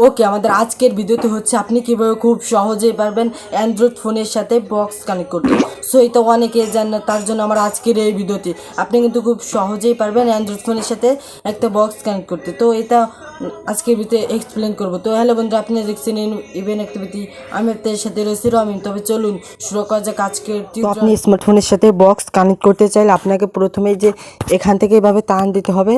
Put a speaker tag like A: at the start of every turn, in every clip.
A: ওকে, আমাদের আজকের ভিডিওতে হচ্ছে আপনি কীভাবে খুব সহজেই পারবেন অ্যান্ড্রয়েড ফোনের সাথে বক্স কানেক্ট করতে। সো এটা অনেকে জান না, তার জন্য আমার আজকের এই ভিডিওটি। আপনি কিন্তু খুব সহজেই পারবেন অ্যান্ড্রয়েড ফোনের সাথে একটা বক্স কানেক্ট করতে। তো এটা আজকের ভিডিওতে এক্সপ্লেন করবো। তো হ্যালো বন্ধু, আপনি দেখছেন ইভেন অ্যাক্টিভিটি। আমি আপনাদের সাথে রয়েছি রমিন। তবে চলুন শুরু করা যাক আজকের। তো আপনি স্মার্টফোনের সাথে বক্স কানেক্ট করতে চাইলে আপনাকে প্রথমেই যে এখান থেকে এভাবে টান দিতে হবে।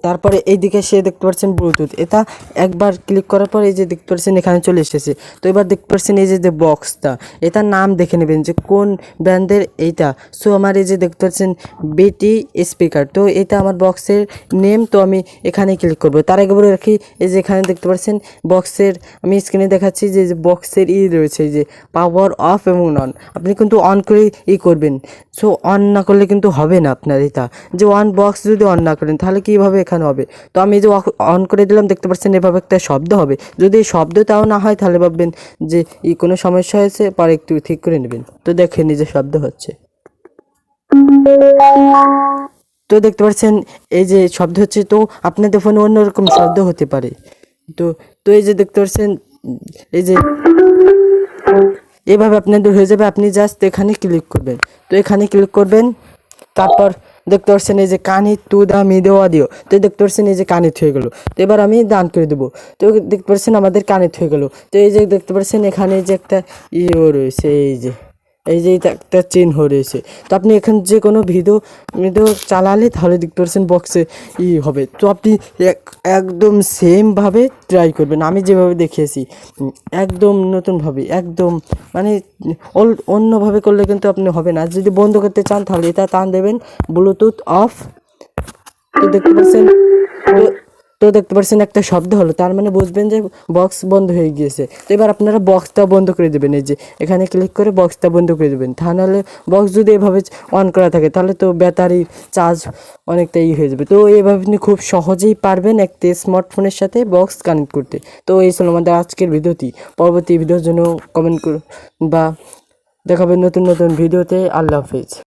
A: তারপরে এইদিকে সে দেখতে পাচ্ছেন ব্লুটুথ, এটা একবার ক্লিক করার পর এই যে দেখতে পাচ্ছেন এখানে চলে এসেছে। তো এবার দেখতে পাচ্ছেন এই যে বক্সটা, এটার নাম দেখে নেবেন যে কোন ব্র্যান্ডের এইটা। সো আমার এই যে দেখতে পাচ্ছেন বিটি স্পিকার, তো এটা আমার বক্সের নেম। তো আমি এখানে ক্লিক করবো। তার আগে বলে রাখি, এই যে এখানে দেখতে পাচ্ছেন বক্সের, আমি স্ক্রিনে দেখাচ্ছি যে বক্সের রয়েছে, এই যে পাওয়ার অফ এবং অন। আপনি কিন্তু অন করে করবেন। সো অন না করলে কিন্তু হবে না আপনার এটা, যে বক্স যদি অন না করেন তাহলে কীভাবে এখানে হবে। তো আমি যে অন করে দিলাম, দেখতে পাচ্ছেন এভাবে একটা শব্দ হবে। যদি এই শব্দটাও না হয় তাহলে ভাববেন যে কোনো সমস্যা হয়েছে, পরে একটু ঠিক করে নেবেন। তো দেখেন এই যে শব্দ হচ্ছে, তো দেখতে পাচ্ছেন এই যে শব্দ হচ্ছে। তো আপনাদের ফোনে অন্যরকম শব্দ হতে পারে। তো তো এই যে দেখতে পাচ্ছেন এই যে এভাবে আপনাদের হয়ে যাবে। আপনি জাস্ট এখানে ক্লিক করবেন। তো এখানে ক্লিক করবেন, তারপর দেখতে পাচ্ছেন এই যে connect to the media audio. তো দেখতে পাচ্ছেন এই যে কানেক্ট হয়ে গেলো। তো এবার আমি ডান করে দেবো। তো দেখতে পাচ্ছেন আমাদের কানেক্ট হয়ে গেলো। তো এই যে দেখতে পাচ্ছেন এখানে যে একটা রয়েছে, এই যে এটা একটা চিহ্ন রয়েছে। তো আপনি এখানে যে কোনো ভিডিও চালালে তাহলে দেখতে পাচ্ছেন বক্সে হবে। তো আপনি একদম সেমভাবে ট্রাই করবেন, আমি যেভাবে দেখিয়েছি একদম নতুনভাবে, একদম মানে অন্যভাবে করলে কিন্তু আপনি হবে না। যদি বন্ধ করতে চান তাহলে এটা টান দেবেন, ব্লুটুথ অফ। তো দেখতে পাচ্ছেন তো দেখতে পাচ্ছেন একটা শব্দ হলো, তার মানে বুঝবেন যে বক্স বন্ধ হয়ে গিয়েছে। তো এবার আপনারা বক্সটা বন্ধ করে দেবেন, এই যে এখানে ক্লিক করে বক্সটা বন্ধ করে দেবেন। তা নাহলে বক্স যদি এভাবে অন করা থাকে তাহলে তো ব্যাটারি চার্জ অনেকটা হয়ে যাবে। তো এইভাবে আপনি খুব সহজেই পারবেন একটা স্মার্টফোনের সাথে বক্স কানেক্ট করতে। তো এই ছিল আমাদের আজকের ভিডিওটি। পরবর্তী ভিডিওর জন্য কমেন্ট করুন বা দেখাবেন নতুন নতুন ভিডিওতে। আল্লাহ হাফিজ।